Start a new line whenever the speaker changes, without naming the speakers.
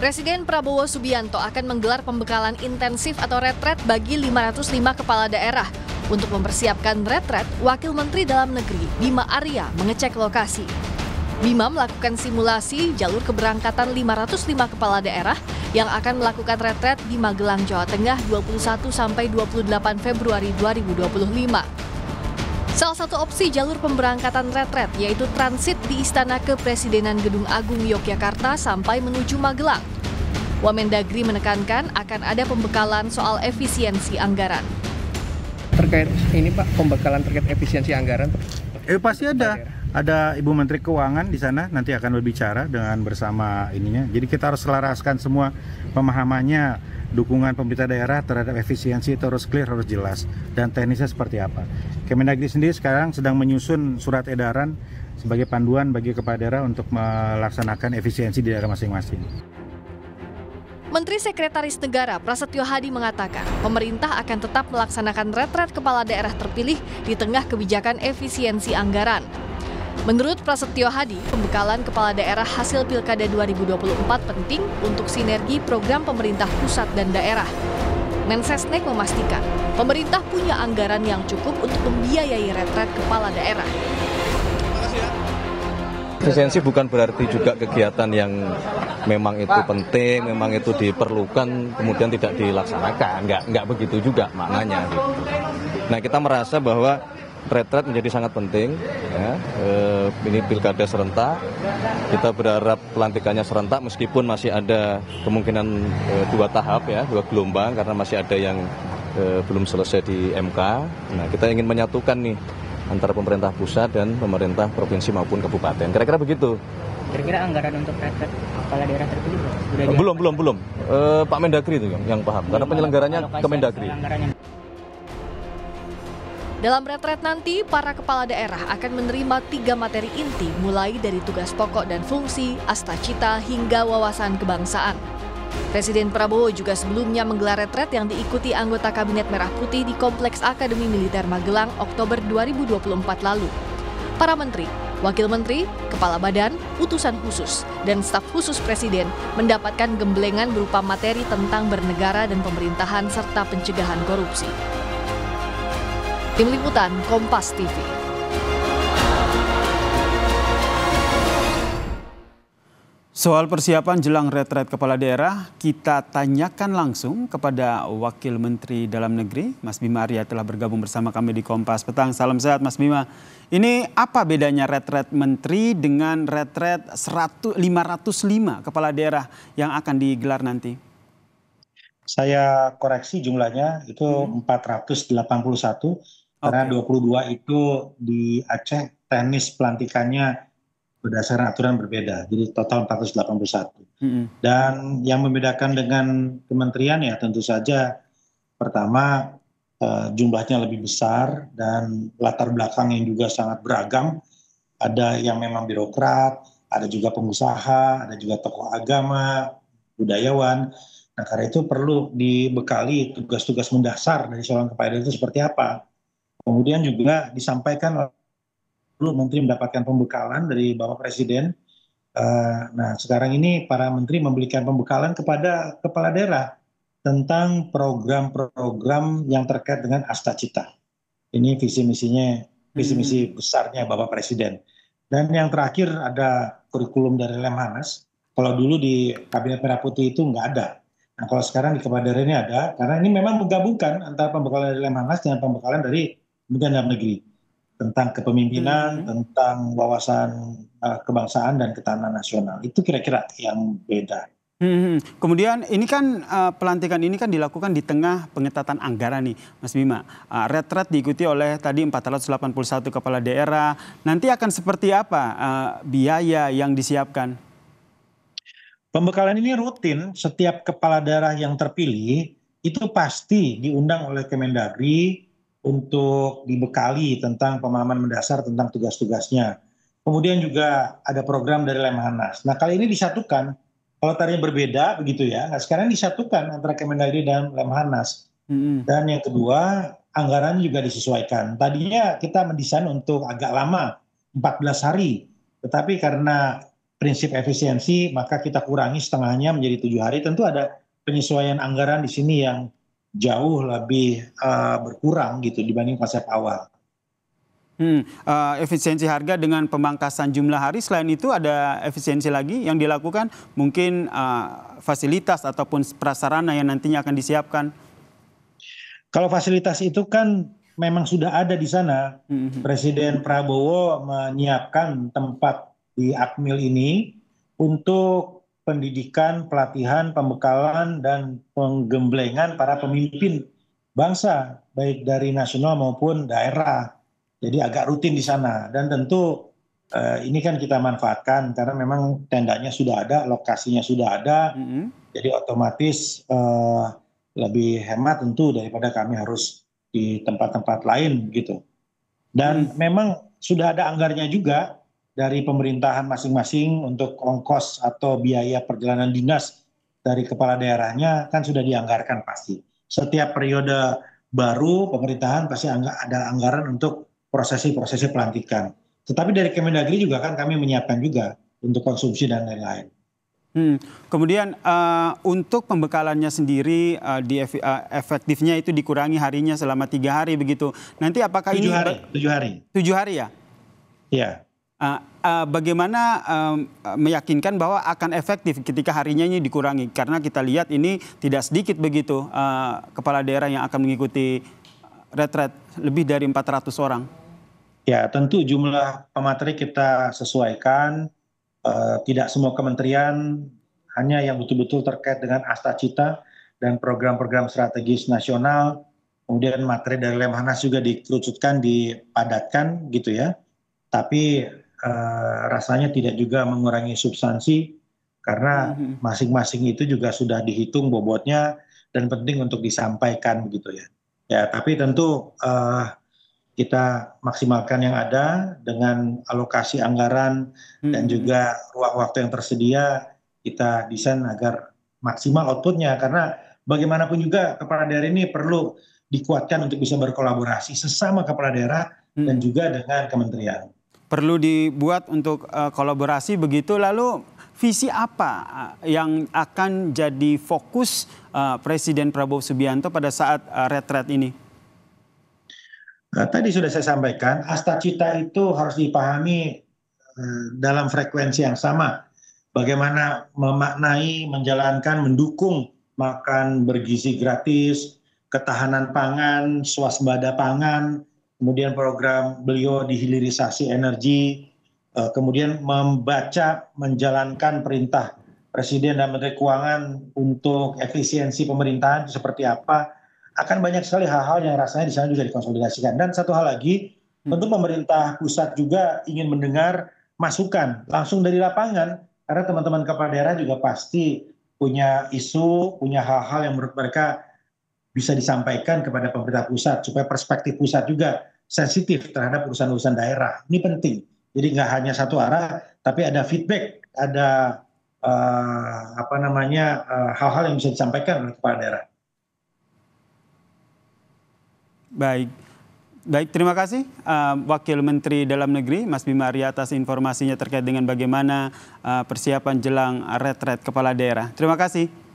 Presiden Prabowo Subianto akan menggelar pembekalan intensif atau retret bagi 505 kepala daerah. Untuk mempersiapkan retret, Wakil Menteri Dalam Negeri Bima Arya mengecek lokasi. Bima melakukan simulasi jalur keberangkatan 505 kepala daerah yang akan melakukan retret di Magelang, Jawa Tengah 21 sampai 28 Februari 2025. Salah satu opsi jalur pemberangkatan retret yaitu transit di Istana Kepresidenan Gedung Agung Yogyakarta sampai menuju Magelang. Wamendagri menekankan akan ada pembekalan soal efisiensi anggaran.
Terkait ini Pak, pembekalan terkait efisiensi anggaran?
Pasti ada. Ada Ibu Menteri Keuangan di sana nanti akan berbicara dengan bersama ininya. Jadi kita harus selaraskan semua pemahamannya, dukungan pemerintah daerah terhadap efisiensi itu harus clear, harus jelas, dan teknisnya seperti apa. Kemendagri sendiri sekarang sedang menyusun surat edaran sebagai panduan bagi kepala daerah untuk melaksanakan efisiensi di daerah masing-masing.
Menteri Sekretaris Negara Prasetyo Hadi mengatakan pemerintah akan tetap melaksanakan retret kepala daerah terpilih di tengah kebijakan efisiensi anggaran. Menurut Prasetyo Hadi, pembekalan kepala daerah hasil Pilkada 2024 penting untuk sinergi program pemerintah pusat dan daerah. Mensesnek memastikan pemerintah punya anggaran yang cukup untuk membiayai retret kepala daerah.
Efisiensi bukan berarti juga kegiatan yang memang itu penting, memang itu diperlukan, kemudian tidak dilaksanakan. Enggak begitu juga maknanya. Gitu. Nah, kita merasa bahwa retret menjadi sangat penting. Ya. Ini pilkada serentak. Kita berharap pelantikannya serentak meskipun masih ada kemungkinan 2 tahap ya, 2 gelombang karena masih ada yang belum selesai di MK. Nah, kita ingin menyatukan nih antara pemerintah pusat dan pemerintah provinsi maupun kabupaten. Kira-kira begitu.
Kira-kira anggaran untuk retret kepala daerah terpilih
belum. Pak Mendagri itu yang paham. Karena penyelenggaranya Kemendagri.
Dalam retret nanti, para kepala daerah akan menerima 3 materi inti mulai dari tugas pokok dan fungsi, astacita, hingga wawasan kebangsaan. Presiden Prabowo juga sebelumnya menggelar retret yang diikuti anggota Kabinet Merah Putih di Kompleks Akademi Militer Magelang Oktober 2024 lalu. Para menteri, wakil menteri, kepala badan, utusan khusus, dan staf khusus presiden mendapatkan gemblengan berupa materi tentang bernegara dan pemerintahan serta pencegahan korupsi. Tim Liputan Kompas TV.
Soal persiapan jelang retret kepala daerah, kita tanyakan langsung kepada Wakil Menteri Dalam Negeri, Mas Bima Arya telah bergabung bersama kami di Kompas Petang. Salam sehat Mas Bima. Ini apa bedanya retret menteri dengan retret 505 kepala daerah yang akan digelar nanti?
Saya koreksi jumlahnya itu 481. Karena 22 itu di Aceh teknis pelantikannya berdasarkan aturan berbeda, jadi total 481. Dan yang membedakan dengan kementerian ya tentu saja pertama jumlahnya lebih besar dan latar belakang yang juga sangat beragam. Ada yang memang birokrat, ada juga pengusaha, ada juga tokoh agama, budayawan. Nah karena itu perlu dibekali tugas-tugas mendasar dari seorang kepala daerah itu seperti apa. Kemudian juga disampaikan oleh menteri mendapatkan pembekalan dari Bapak Presiden. Nah sekarang ini para menteri memberikan pembekalan kepada kepala daerah tentang program-program yang terkait dengan Astacita. Ini visi misi besarnya Bapak Presiden. Dan yang terakhir ada kurikulum dari Lemhanas. Kalau dulu di Kabinet Merah Putih itu nggak ada. Nah kalau sekarang di kepala daerah ini ada, karena ini memang menggabungkan antara pembekalan dari Lemhanas dengan pembekalan dari Kementerian Dalam Negeri tentang kepemimpinan, tentang wawasan kebangsaan dan ketahanan nasional. Itu kira-kira yang beda.
Kemudian ini kan pelantikan ini kan dilakukan di tengah pengetatan anggaran nih Mas Bima. Retret diikuti oleh tadi 481 kepala daerah. Nanti akan seperti apa biaya yang disiapkan?
Pembekalan ini rutin, setiap kepala daerah yang terpilih itu pasti diundang oleh Kemendagri untuk dibekali tentang pemahaman mendasar tentang tugas-tugasnya. Kemudian juga ada program dari Lemhanas. Nah kali ini disatukan, kalau tadinya berbeda begitu ya, nah sekarang disatukan antara Kemendagri dan Lemhanas. Dan yang kedua, anggaran juga disesuaikan. Tadinya kita mendesain untuk agak lama, 14 hari. Tetapi karena prinsip efisiensi, maka kita kurangi setengahnya menjadi 7 hari. Tentu ada penyesuaian anggaran di sini yang jauh lebih berkurang gitu dibanding konsep awal.
Efisiensi harga dengan pemangkasan jumlah hari. Selain itu ada efisiensi lagi yang dilakukan, mungkin fasilitas ataupun prasarana yang nantinya akan disiapkan.
Kalau fasilitas itu kan memang sudah ada di sana. Presiden Prabowo menyiapkan tempat di Akmil ini untuk pendidikan, pelatihan, pembekalan, dan penggemblengan para pemimpin bangsa, baik dari nasional maupun daerah. Jadi agak rutin di sana. Dan tentu ini kan kita manfaatkan karena memang tendanya sudah ada, lokasinya sudah ada. Jadi otomatis lebih hemat tentu daripada kami harus di tempat-tempat lain gitu. Dan memang sudah ada anggarnya juga dari pemerintahan masing-masing untuk ongkos atau biaya perjalanan dinas dari kepala daerahnya kan sudah dianggarkan pasti. Setiap periode baru pemerintahan pasti ada anggaran untuk prosesi pelantikan. Tetapi dari Kemendagri juga kan kami menyiapkan juga untuk konsumsi dan lain-lain.
Kemudian untuk pembekalannya sendiri efektifnya itu dikurangi harinya selama 3 hari begitu. Nanti apakah
7
ini
7 hari.
7 hari ya?
Iya.
Bagaimana meyakinkan bahwa akan efektif ketika harinya ini dikurangi? Karena kita lihat ini tidak sedikit begitu kepala daerah yang akan mengikuti retret, lebih dari 400 orang.
Ya, tentu jumlah pemateri kita sesuaikan. Tidak semua kementerian, hanya yang betul-betul terkait dengan Astacita dan program-program strategis nasional. Kemudian materi dari Lemhanas juga dikerucutkan, dipadatkan gitu ya. Tapi rasanya tidak juga mengurangi substansi karena masing-masing itu juga sudah dihitung bobotnya dan penting untuk disampaikan begitu ya. Ya, tapi tentu kita maksimalkan yang ada dengan alokasi anggaran dan juga ruang waktu yang tersedia, kita desain agar maksimal outputnya. Karena bagaimanapun juga kepala daerah ini perlu dikuatkan untuk bisa berkolaborasi sesama kepala daerah dan juga dengan kementerian.
Perlu dibuat untuk kolaborasi begitu. Lalu visi apa yang akan jadi fokus Presiden Prabowo Subianto pada saat retret ini?
Tadi sudah saya sampaikan, Astacita itu harus dipahami dalam frekuensi yang sama. Bagaimana memaknai, menjalankan, mendukung makan bergizi gratis, ketahanan pangan, swasembada pangan, kemudian program beliau di hilirisasi energi, kemudian membaca, menjalankan perintah Presiden dan Menteri Keuangan untuk efisiensi pemerintahan itu seperti apa. Akan banyak sekali hal-hal yang rasanya di sana juga dikonsolidasikan. Dan satu hal lagi, tentu pemerintah pusat juga ingin mendengar masukan langsung dari lapangan, karena teman-teman kepala daerah juga pasti punya isu, punya hal-hal yang menurut mereka bisa disampaikan kepada pemerintah pusat, supaya perspektif pusat juga sensitif terhadap urusan-urusan daerah. Ini penting. Jadi nggak hanya satu arah, tapi ada feedback, ada hal-hal yang bisa disampaikan oleh kepala daerah.
Baik, terima kasih Wakil Menteri Dalam Negeri Mas Bima Arya atas informasinya terkait dengan bagaimana persiapan jelang retret kepala daerah. Terima kasih.